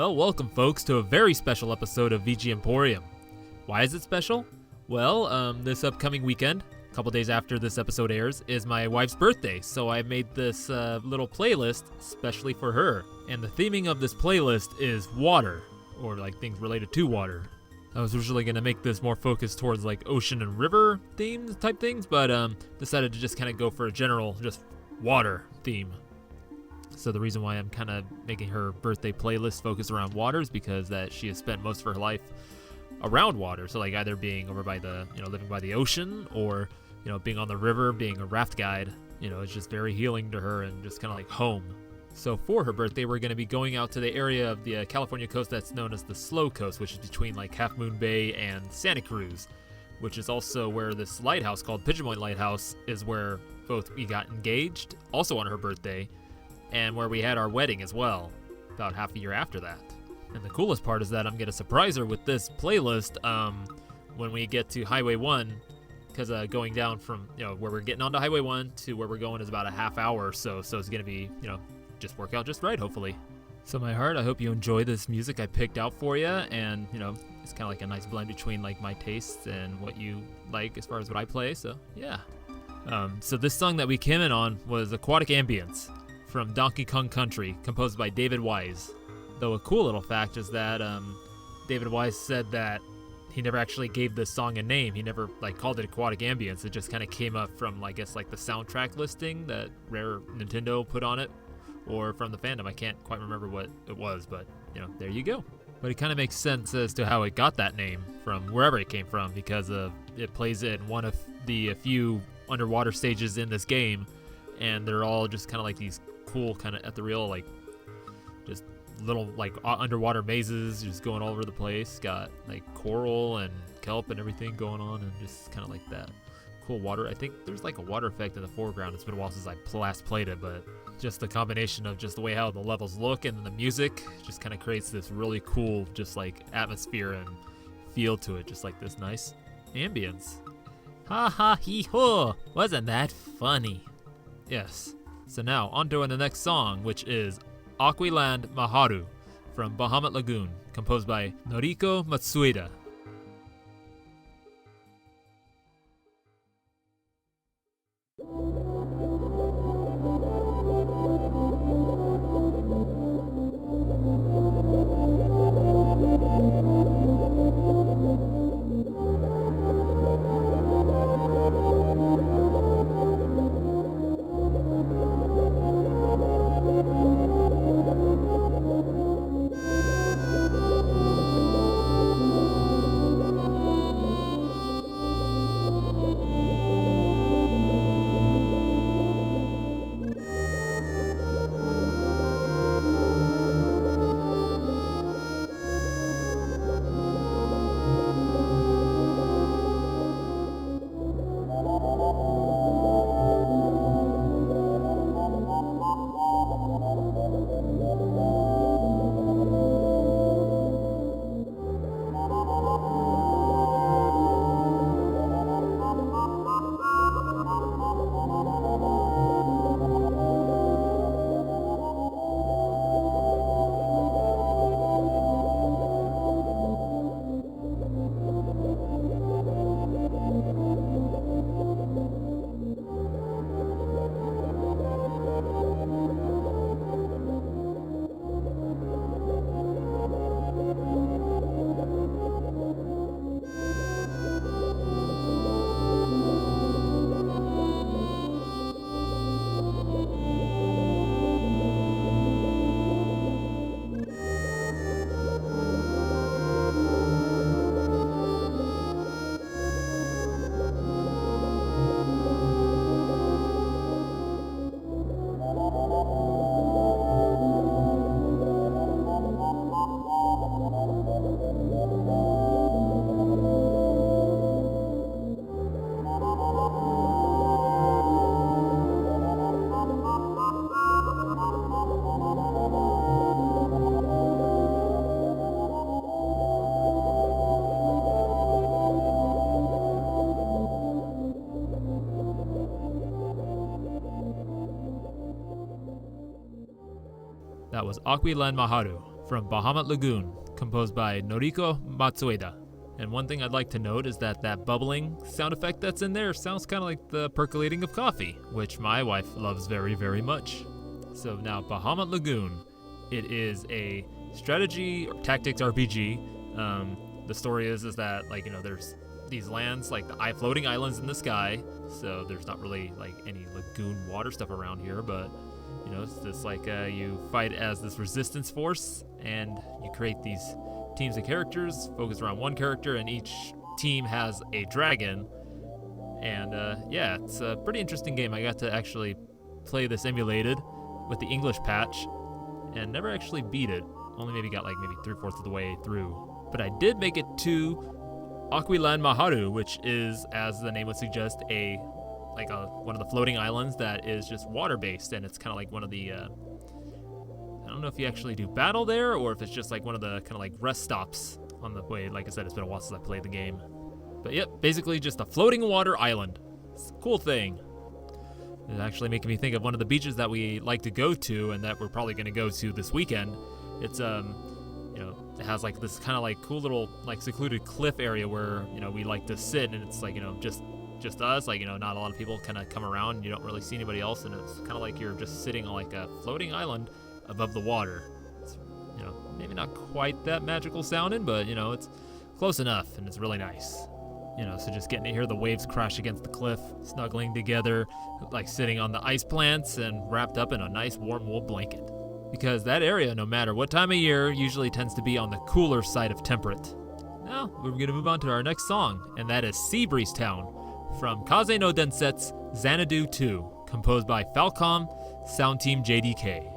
Well, welcome folks to a very special episode of VG Emporium. Why is it special? Well, this upcoming weekend, a couple days after this episode airs, is my wife's birthday, so I made this little playlist especially for her. And the theming of this playlist is water, or like things related to water. I was originally going to make this more focused towards like ocean and river themes type things, but decided to just kind of go for a general just water theme. So the reason why I'm kind of making her birthday playlist focus around water is because that she has spent most of her life around water. So like either being over by the, living by the ocean, or, being on the river, being a raft guide. It's just very healing to her and just kind of like home. So for her birthday, we're going to be going out to the area of the California coast that's known as the Slow Coast, which is between like Half Moon Bay and Santa Cruz, which is also where this lighthouse called Pigeon Point Lighthouse is, where both we got engaged, also on her birthday, and where we had our wedding as well, about half a year after that. And the coolest part is that I'm going to surprise her with this playlist when we get to Highway 1, because going down from, where we're getting onto Highway 1 to where we're going is about a half hour or so it's going to be, just work out just right, hopefully. So my heart, I hope you enjoy this music I picked out for you, and, it's kind of like a nice blend between like my tastes and what you like as far as what I play, so yeah. So this song that we came in on was Aquatic Ambience from Donkey Kong Country, composed by David Wise. Though a cool little fact is that David Wise said that he never actually gave this song a name. He never called it Aquatic Ambience. It just kind of came up from, I guess, the soundtrack listing that Rare Nintendo put on it, or from the fandom. I can't quite remember what it was, but, there you go. But it kind of makes sense as to how it got that name from wherever it came from, because it plays in one of the few underwater stages in this game, and they're all just kind of like these cool, kind of ethereal, just little underwater mazes just going all over the place. Got coral and kelp and everything going on, and just kind of like that cool water. I think there's a water effect in the foreground. It's been a while since I last played it, but just the combination of just the way how the levels look and then the music just kind of creates this really cool just atmosphere and feel to it, just this nice ambience. Ha ha hee ho! Wasn't that funny? Yes. So now, on to the next song, which is Aqui-land Mahaaru from Bahamut Lagoon, composed by Noriko Matsueda. That was Aqui-land Mahaaru from Bahamut Lagoon, composed by Noriko Matsueda. And one thing I'd like to note is that bubbling sound effect that's in there sounds kind of like the percolating of coffee, which my wife loves very, very much. So now Bahamut Lagoon, it is a strategy or tactics RPG. The story is that like, there's these lands, like the floating islands in the sky, so there's not really like any lagoon water stuff around here, but it's just like you fight as this resistance force, and you create these teams of characters focused around one character, and each team has a dragon. And it's a pretty interesting game. I got to actually play this emulated with the English patch and never actually beat it. Only maybe got like maybe 3/4 of the way through. But I did make it to Aqui-land Mahaaru, which is, as the name would suggest, one of the floating islands that is just water-based, and it's kind of like one of the I don't know if you actually do battle there, or if it's just like one of the kind of like rest stops on the way. Like I said, it's been a while since I played the game. But yep, basically just a floating water island. It's a cool thing. It's actually making me think of one of the beaches that we like to go to, and that we're probably going to go to this weekend. It's it has like this kind of like cool little like secluded cliff area where we like to sit, and it's like just us, like not a lot of people kind of come around, and you don't really see anybody else, and it's kind of like you're just sitting on like a floating island above the water. It's maybe not quite that magical sounding, but it's close enough, and it's really nice. So just getting to hear the waves crash against the cliff, snuggling together, like sitting on the ice plants and wrapped up in a nice warm wool blanket. Because that area, no matter what time of year, usually tends to be on the cooler side of temperate. Now, we're going to move on to our next song, and that is Sea Breeze Town from Kaze no Densetsu Xanadu 2, composed by Falcom, Sound Team JDK.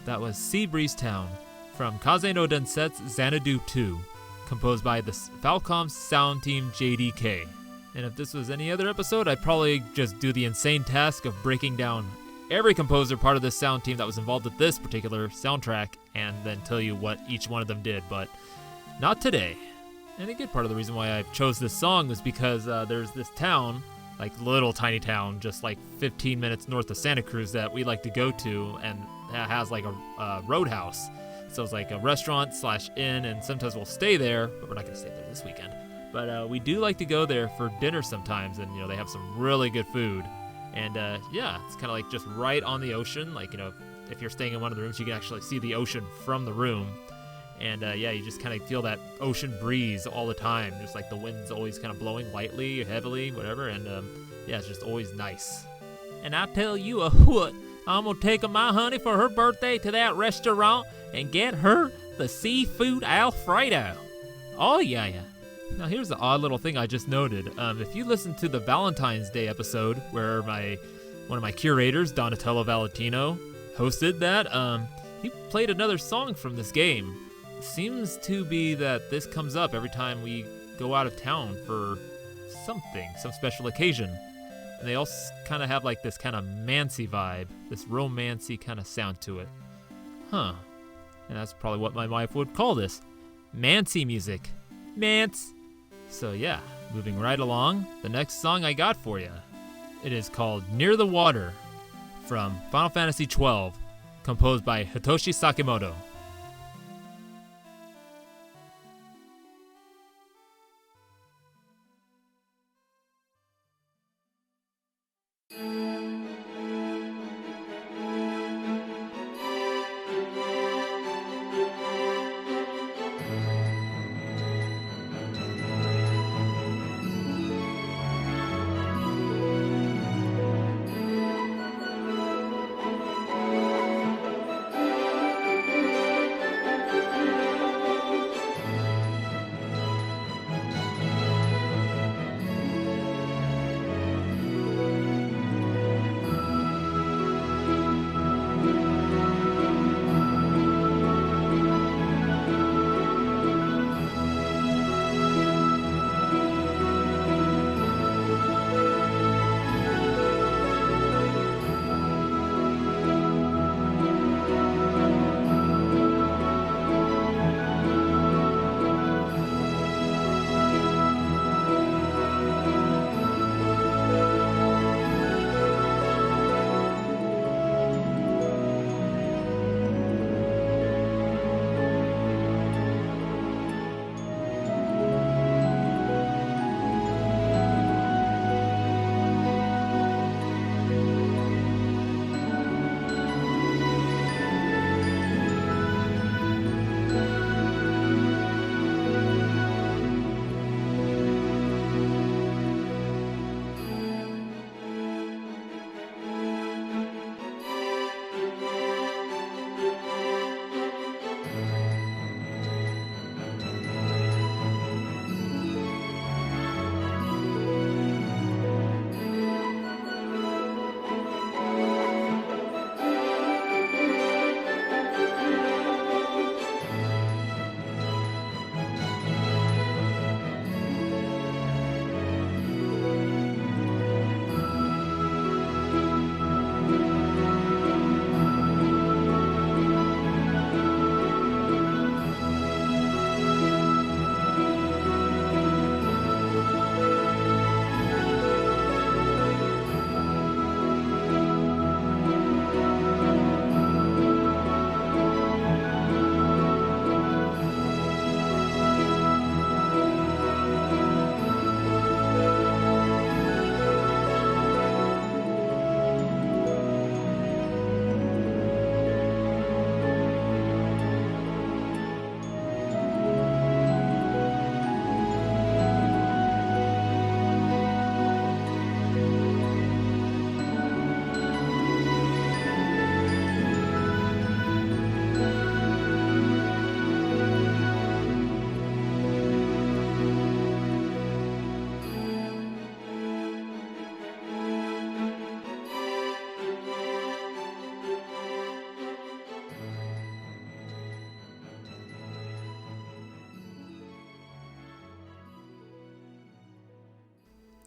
That was Sea Breeze Town from Kaze no Densetsu Xanadu 2, composed by the Falcom sound team JDK. And if this was any other episode, I'd probably just do the insane task of breaking down every composer part of this sound team that was involved with this particular soundtrack and then tell you what each one of them did, but not today. And a good part of the reason why I chose this song was because there's this town, like little tiny town, just like 15 minutes north of Santa Cruz that we like to go to, and it has like a roadhouse. So it's like a restaurant / inn, and sometimes we'll stay there, but we're not going to stay there this weekend. But we do like to go there for dinner sometimes, and they have some really good food. And yeah, it's kind of like just right on the ocean. Like, if you're staying in one of the rooms, you can actually see the ocean from the room. And yeah, you just kind of feel that ocean breeze all the time. Just like the wind's always kind of blowing lightly, heavily, whatever. And yeah, it's just always nice. And I tell you what, I'm going to take my honey for her birthday to that restaurant and get her the seafood Alfredo. Oh, yeah. Now, here's the odd little thing I just noted. If you listen to the Valentine's Day episode where one of my curators, Donatello Valentino, hosted that, he played another song from this game. Seems to be that this comes up every time we go out of town for something, some special occasion. And they also kind of have like this kind of mancy vibe, this romancy kind of sound to it. Huh. And that's probably what my wife would call this. Mancy music. Mance. So yeah, moving right along, the next song I got for you. It is called Near the Water from Final Fantasy XII, composed by Hitoshi Sakimoto.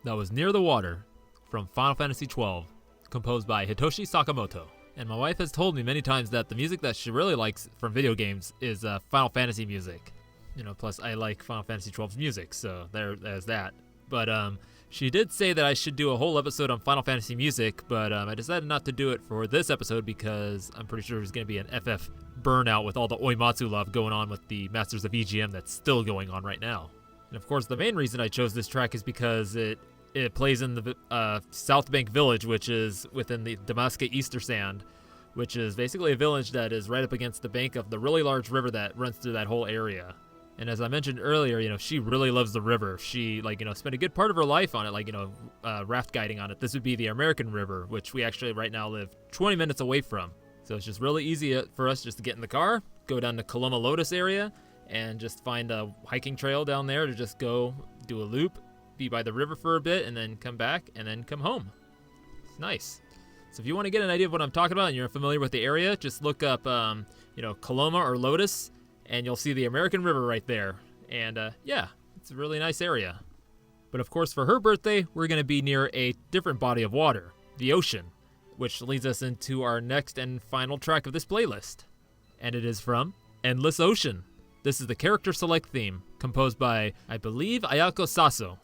That was Near the Water from Final Fantasy XII, composed by Hitoshi Sakimoto. And my wife has told me many times that the music that she really likes from video games is Final Fantasy music. Plus I like Final Fantasy XII's music, so there's that. But she did say that I should do a whole episode on Final Fantasy music, but I decided not to do it for this episode because I'm pretty sure there's going to be an FF burnout with all the Oimatsu love going on with the Masters of EGM that's still going on right now. And of course, the main reason I chose this track is because it plays in the South Bank Village, which is within the Damaske Easter Sand, which is basically a village that is right up against the bank of the really large river that runs through that whole area. And as I mentioned earlier, she really loves the river. She, spent a good part of her life on it, raft guiding on it. This would be the American River, which we actually right now live 20 minutes away from. So it's just really easy for us just to get in the car, go down to Coloma Lotus area, and just find a hiking trail down there to just go do a loop, be by the river for a bit, and then come back, and then come home. It's nice. So if you want to get an idea of what I'm talking about and you're familiar with the area, just look up, Coloma or Lotus, and you'll see the American River right there. And, it's a really nice area. But of course, for her birthday, we're going to be near a different body of water, the ocean, which leads us into our next and final track of this playlist. And it is from Endless Ocean. This is the character select theme, composed by, I believe, Ayako Saso.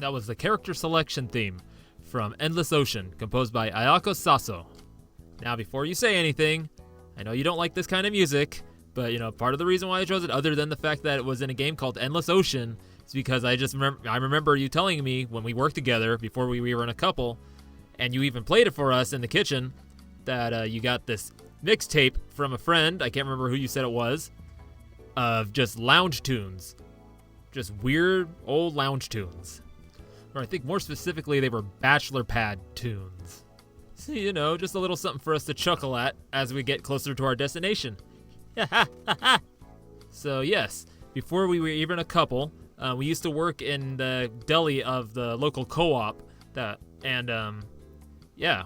That was the character selection theme from Endless Ocean, composed by Ayako Saso. Now, before you say anything, I know you don't like this kind of music, but, part of the reason why I chose it, other than the fact that it was in a game called Endless Ocean, is because I remember you telling me when we worked together, before we were in a couple, and you even played it for us in the kitchen, that you got this mixtape from a friend, I can't remember who you said it was, of just lounge tunes. Just weird old lounge tunes. Or I think more specifically, they were bachelor pad tunes. So, just a little something for us to chuckle at as we get closer to our destination. So, yes, before we were even a couple, we used to work in the deli of the local co-op.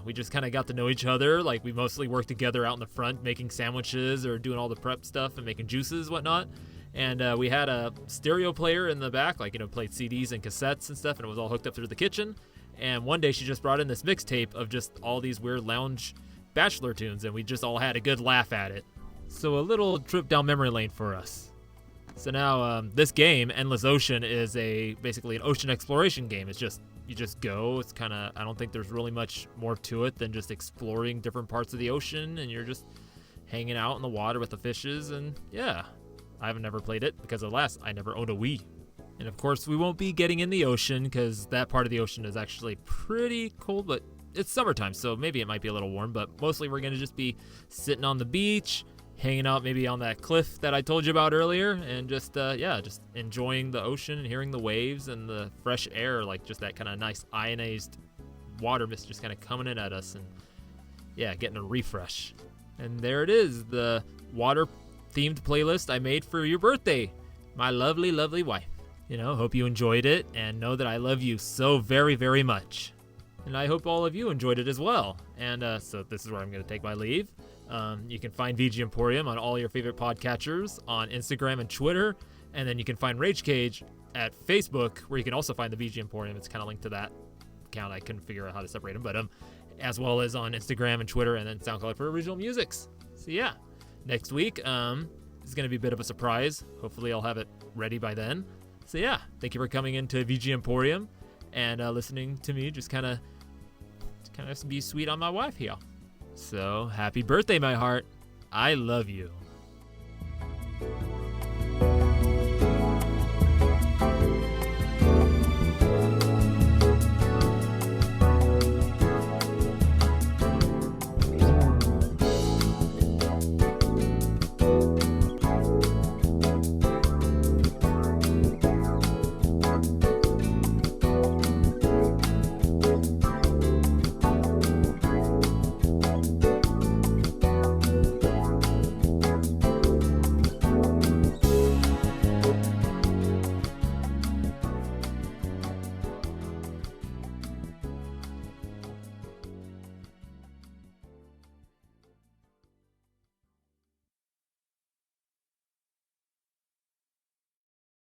We just kind of got to know each other. Like, we mostly worked together out in the front, making sandwiches or doing all the prep stuff and making juices, whatnot. And we had a stereo player in the back, played CDs and cassettes and stuff, and it was all hooked up through the kitchen. And one day she just brought in this mixtape of just all these weird lounge bachelor tunes, and we just all had a good laugh at it. So a little trip down memory lane for us. So now this game, Endless Ocean, is basically an ocean exploration game. It's just, you just go. It's kind of, I don't think there's really much more to it than just exploring different parts of the ocean, and you're just hanging out in the water with the fishes, and yeah, I've never played it because alas, I never owned a Wii. And of course, we won't be getting in the ocean because that part of the ocean is actually pretty cold, but it's summertime, so maybe it might be a little warm, but mostly we're going to just be sitting on the beach, hanging out maybe on that cliff that I told you about earlier, and just enjoying the ocean and hearing the waves and the fresh air, like just that kind of nice ionized water mist just kind of coming in at us, and yeah, getting a refresh. And there it is, the water-themed playlist I made for your birthday, my lovely, lovely wife. Hope you enjoyed it, and know that I love you so very, very much. And I hope all of you enjoyed it as well. And so this is where I'm going to take my leave. You can find VG Emporium on all your favorite podcatchers, on Instagram and Twitter. And then you can find Rage Cage at Facebook, where you can also find the VG Emporium. It's kind of linked to that account. I couldn't figure out how to separate them, but as well as on Instagram and Twitter, and then SoundCloud for original musics. So yeah, next week is going to be a bit of a surprise. Hopefully I'll have it ready by then. So yeah, thank you for coming into VG Emporium and listening to me just kind of be sweet on my wife here. So happy birthday, my heart. I love you.